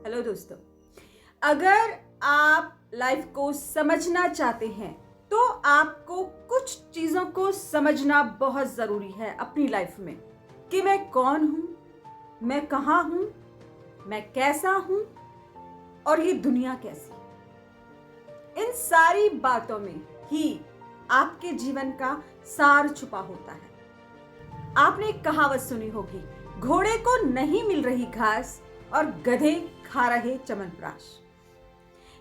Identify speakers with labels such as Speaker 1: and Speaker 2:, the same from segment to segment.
Speaker 1: Hello दोस्तों, अगर आप लाइफ को समझना चाहते हैं तो आपको कुछ चीज़ों को समझना बहुत ज़रूरी है अपनी लाइफ में कि मैं कौन हूँ, मैं कहाँ हूँ, मैं कैसा हूँ और ये दुनिया कैसी है। इन सारी बातों में ही आपके जीवन का सार छुपा होता है। आपने एक कहावत सुनी होगी, घोड़े को नहीं मिल रही घास और गधे खा रहे च्यवनप्राश।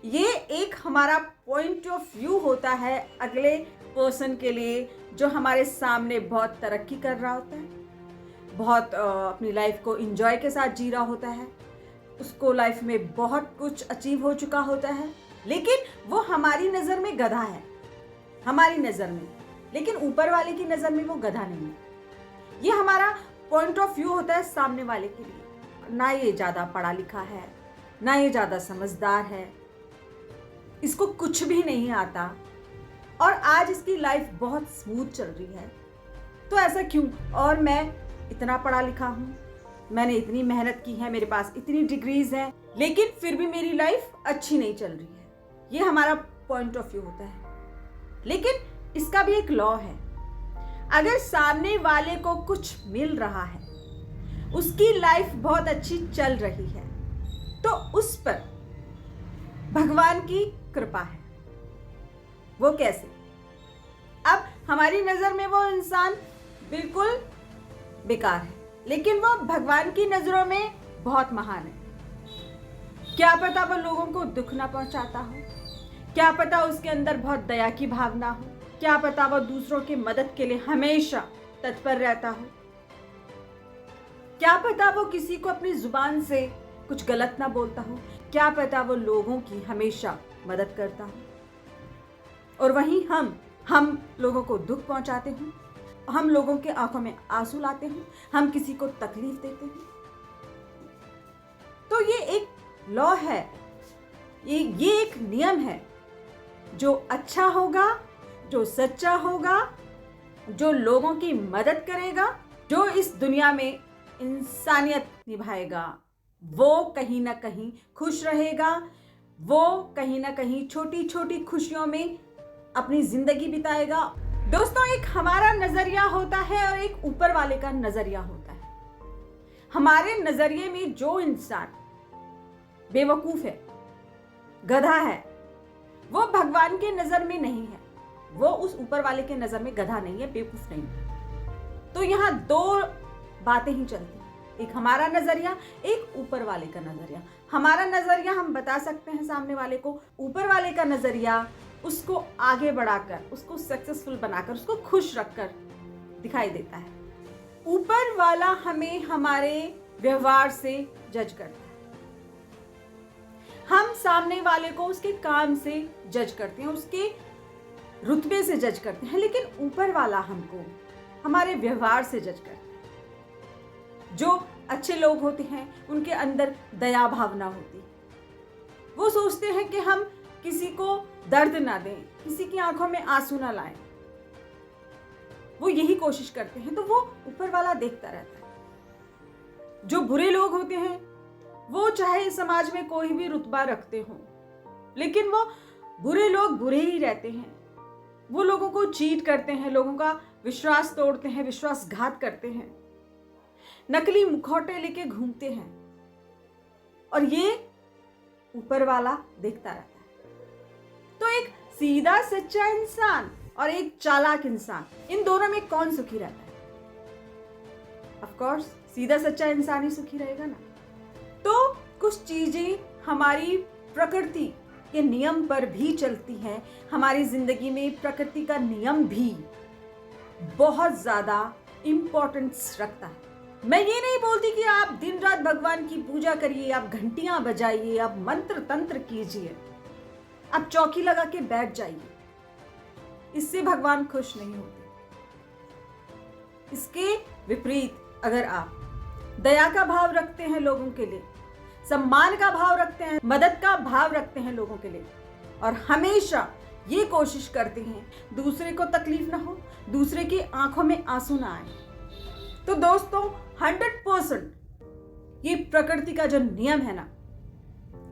Speaker 1: ये एक हमारा पॉइंट ऑफ व्यू होता है अगले पर्सन के लिए जो हमारे सामने बहुत तरक्की कर रहा होता है, बहुत अपनी लाइफ को एंजॉय के साथ जी रहा होता है, उसको लाइफ में बहुत कुछ अचीव हो चुका होता है, लेकिन वो हमारी नज़र में गधा है, हमारी नज़र में, लेकिन ऊपर वाले की नज़र में वो गधा नहीं है। ये हमारा पॉइंट ऑफ व्यू होता है सामने वाले के लिए। ना ये ज़्यादा पढ़ा लिखा है, ना ये ज़्यादा समझदार है, इसको कुछ भी नहीं आता और आज इसकी लाइफ बहुत स्मूथ चल रही है। तो ऐसा क्यों? और मैं इतना पढ़ा लिखा हूँ, मैंने इतनी मेहनत की है, मेरे पास इतनी डिग्रीज हैं, लेकिन फिर भी मेरी लाइफ अच्छी नहीं चल रही है। ये हमारा पॉइंट ऑफ व्यू होता है। लेकिन इसका भी एक लॉ है, अगर सामने वाले को कुछ मिल रहा है, उसकी लाइफ बहुत अच्छी चल रही है, तो उस पर भगवान की कृपा है। वो कैसे? अब हमारी नजर में वो इंसान बिल्कुल बेकार है, लेकिन वो भगवान की नजरों में बहुत महान है। क्या पता वो लोगों को दुख ना पहुंचाता हो, क्या पता उसके अंदर बहुत दया की भावना हो, क्या पता वो दूसरों की मदद के लिए हमेशा तत्पर रहता हो, क्या पता वो किसी को अपनी जुबान से कुछ गलत ना बोलता हो, क्या पता वो लोगों की हमेशा मदद करता हो। और वहीं हम लोगों को दुख पहुंचाते हैं, हम लोगों के आंखों में आंसू लाते हैं, हम किसी को तकलीफ देते हैं। तो ये एक लॉ है, ये एक नियम है। जो अच्छा होगा, जो सच्चा होगा, जो लोगों की मदद करेगा, जो इस दुनिया में इंसानियत निभाएगा, वो कहीं ना कहीं खुश रहेगा, वो कहीं ना कहीं छोटी छोटी खुशियों में अपनी जिंदगी बिताएगा। दोस्तों, एक हमारा नजरिया होता है और एक ऊपर वाले का नजरिया होता है। हमारे नजरिए में जो इंसान बेवकूफ है, गधा है, वो भगवान के नजर में नहीं है, वो उस ऊपर वाले के नजर में गधा नहीं है, बेवकूफ नहीं है। तो यहाँ दो बातें ही चलती हैं, एक हमारा नजरिया, एक ऊपर वाले का नजरिया। हमारा नजरिया हम बता सकते हैं सामने वाले को, ऊपर वाले का नजरिया उसको आगे बढ़ाकर, उसको सक्सेसफुल बनाकर, उसको खुश रखकर दिखाई देता है। ऊपर वाला हमें हमारे व्यवहार से जज करता है, हम सामने वाले को उसके काम से जज करते हैं, उसके रुतबे से जज करते हैं, लेकिन ऊपर वाला हमको हमारे व्यवहार से जज करता है। जो अच्छे लोग होते हैं उनके अंदर दया भावना होती है, वो सोचते हैं कि हम किसी को दर्द ना दें, किसी की आंखों में आंसू ना लाएं, वो यही कोशिश करते हैं। तो वो ऊपर वाला देखता रहता है। जो बुरे लोग होते हैं वो चाहे समाज में कोई भी रुतबा रखते हो, लेकिन वो बुरे लोग बुरे ही रहते हैं। वो लोगों को चीट करते हैं, लोगों का विश्वास तोड़ते हैं, विश्वासघात करते हैं, नकली मुखौटे लेके घूमते हैं, और ये ऊपर वाला देखता रहता है। तो एक सीधा सच्चा इंसान और एक चालाक इंसान, इन दोनों में कौन सुखी रहता है? ऑफ कोर्स सीधा सच्चा इंसान ही सुखी रहेगा ना। तो कुछ चीजें हमारी प्रकृति के नियम पर भी चलती हैं। हमारी जिंदगी में प्रकृति का नियम भी बहुत ज्यादा इंपॉर्टेंस रखता है। मैं ये नहीं बोलती कि आप दिन रात भगवान की पूजा करिए, आप घंटियां बजाइए, आप मंत्र तंत्र कीजिए, आप चौकी लगा के बैठ जाइए, इससे भगवान खुश नहीं होते। इसके विपरीत अगर आप दया का भाव रखते हैं लोगों के लिए, सम्मान का भाव रखते हैं, मदद का भाव रखते हैं लोगों के लिए, और हमेशा ये कोशिश करते हैं दूसरे को तकलीफ ना हो, दूसरे की आंखों में आंसू ना आए, तो दोस्तों 100% ये प्रकृति का जो नियम है ना,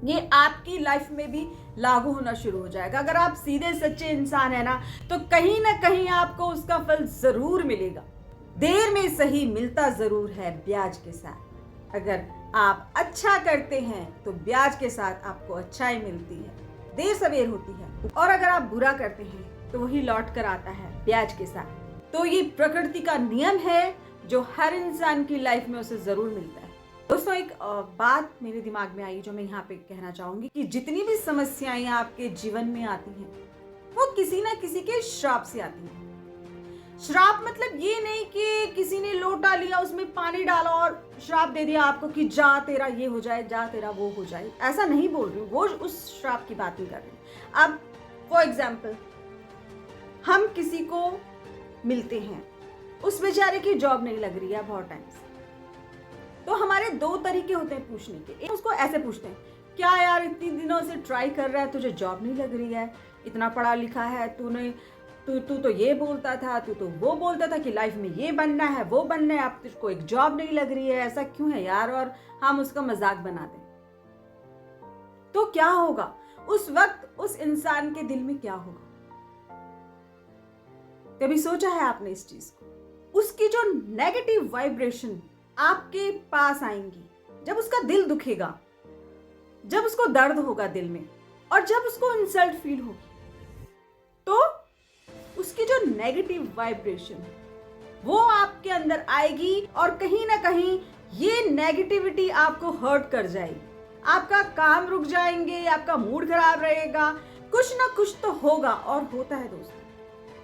Speaker 1: ये आपकी लाइफ में भी लागू होना शुरू हो जाएगा। अगर आप सीधे सच्चे इंसान है ना, तो कहीं ना कहीं आपको उसका फल जरूर मिलेगा। देर में सही मिलता जरूर है ब्याज के साथ। अगर आप अच्छा करते हैं तो ब्याज के साथ आपको अच्छाई मिलती है, देर सवेर होती है। और अगर आप बुरा करते हैं तो वही लौट कर आता है ब्याज के साथ। तो ये प्रकृति का नियम है जो हर इंसान की लाइफ में उसे जरूर मिलता है। दोस्तों, एक बात मेरे दिमाग में आई जो मैं यहाँ पे कहना चाहूंगी कि जितनी भी समस्याएं आपके जीवन में आती हैं वो किसी ना किसी के श्राप से आती हैं। श्राप मतलब ये नहीं कि किसी ने लोटा लिया, उसमें पानी डाला और श्राप दे दिया आपको कि जा तेरा ये हो जाए, जा तेरा वो हो जाए। ऐसा नहीं बोल रही हूँ, वो उस श्राप की बात नहीं कर रही। अब फॉर एग्जाम्पल, हम किसी को मिलते हैं, उस बेचारे की जॉब नहीं लग रही है बहुत टाइम से, तो हमारे दो तरीके होते हैं पूछने के। एक, उसको ऐसे पूछते हैं, क्या यार इतनी दिनों से ट्राई कर रहा है, तुझे जॉब नहीं लग रही है, इतना पढ़ा लिखा है, तू तो ये बोलता था, तू तो वो बोलता था कि लाइफ में ये बनना है वो बनना है, अब तुझको एक जॉब नहीं लग रही है, ऐसा क्यों है यार, और हम उसका मजाक बना दें। तो क्या होगा उस वक्त, उस इंसान के दिल में क्या होगा? कभी सोचा है आपने इस चीज को? उसकी जो नेगेटिव वाइब्रेशन आपके पास आएंगी, जब उसका दिल दुखेगा, जब उसको दर्द होगा दिल में, और जब उसको इंसल्ट फील होगी, तो उसकी जो नेगेटिव वाइब्रेशन वो आपके अंदर आएगी और कहीं ना कहीं ये नेगेटिविटी आपको हर्ट कर जाएगी। आपका काम रुक जाएंगे, आपका मूड खराब रहेगा, कुछ ना कुछ तो होगा और होता है दोस्तों।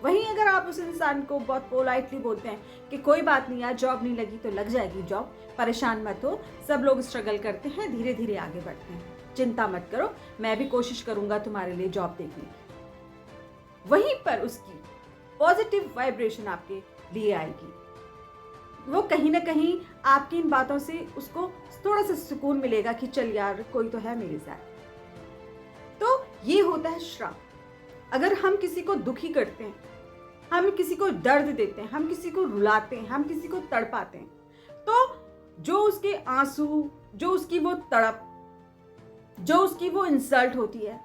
Speaker 1: वहीं अगर आप उस इंसान को बहुत पोलाइटली बोलते हैं कि कोई बात नहीं यार, जॉब नहीं लगी तो लग जाएगी जॉब, परेशान मत हो, सब लोग स्ट्रगल करते हैं, धीरे धीरे आगे बढ़ते हैं, चिंता मत करो, मैं भी कोशिश करूंगा तुम्हारे लिए जॉब देखने की। वहीं पर उसकी पॉजिटिव वाइब्रेशन आपके लिए आएगी। वो कहीं ना कहीं आपकी इन बातों से उसको थोड़ा सा सुकून मिलेगा कि चल यार कोई तो है मेरे साथ। तो ये होता है श्राप। अगर हम किसी को दुखी करते हैं, हम किसी को दर्द देते हैं, हम किसी को रुलाते हैं, हम किसी को तड़पाते हैं, तो जो उसके आंसू, जो उसकी वो तड़प, जो उसकी वो इंसल्ट होती है,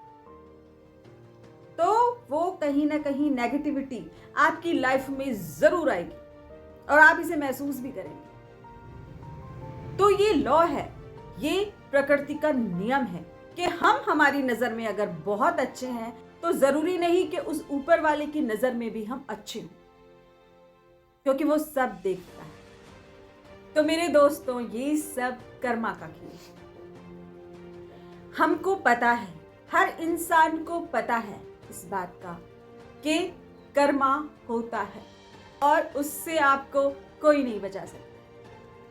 Speaker 1: तो वो कहीं ना कहीं नेगेटिविटी आपकी लाइफ में जरूर आएगी और आप इसे महसूस भी करेंगे। तो ये लॉ है, ये प्रकृति का नियम है कि हम हमारी नजर में अगर बहुत अच्छे हैं तो जरूरी नहीं कि उस ऊपर वाले की नजर में भी हम अच्छे हों, क्योंकि वो सब देखता है। तो मेरे दोस्तों, ये सब कर्मा का खेल है। हमको पता है, हर इंसान को पता है इस बात का कि कर्मा होता है और उससे आपको कोई नहीं बचा सकता।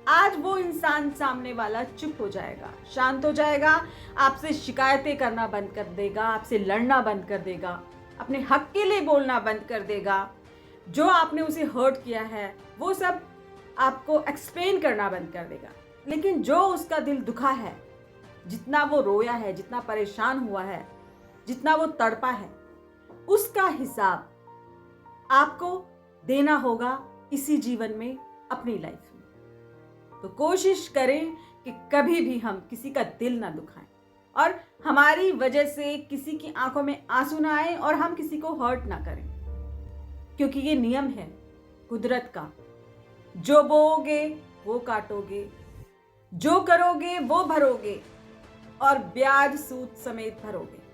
Speaker 1: आज वो इंसान सामने वाला चुप हो जाएगा, शांत हो जाएगा, आपसे शिकायतें करना बंद कर देगा, आपसे लड़ना बंद कर देगा, अपने हक के लिए बोलना बंद कर देगा, जो आपने उसे हर्ट किया है वो सब आपको एक्सप्लेन करना बंद कर देगा। लेकिन जो उसका दिल दुखा है, जितना वो रोया है, जितना परेशान हुआ है, जितना वो तड़पा है, उसका हिसाब आपको देना होगा इसी जीवन में, अपनी लाइफ में। तो कोशिश करें कि कभी भी हम किसी का दिल ना दुखाएं और हमारी वजह से किसी की आंखों में आंसू ना आए और हम किसी को हर्ट ना करें, क्योंकि ये नियम है कुदरत का। जो बोओगे वो काटोगे, जो करोगे वो भरोगे और ब्याज सूद समेत भरोगे।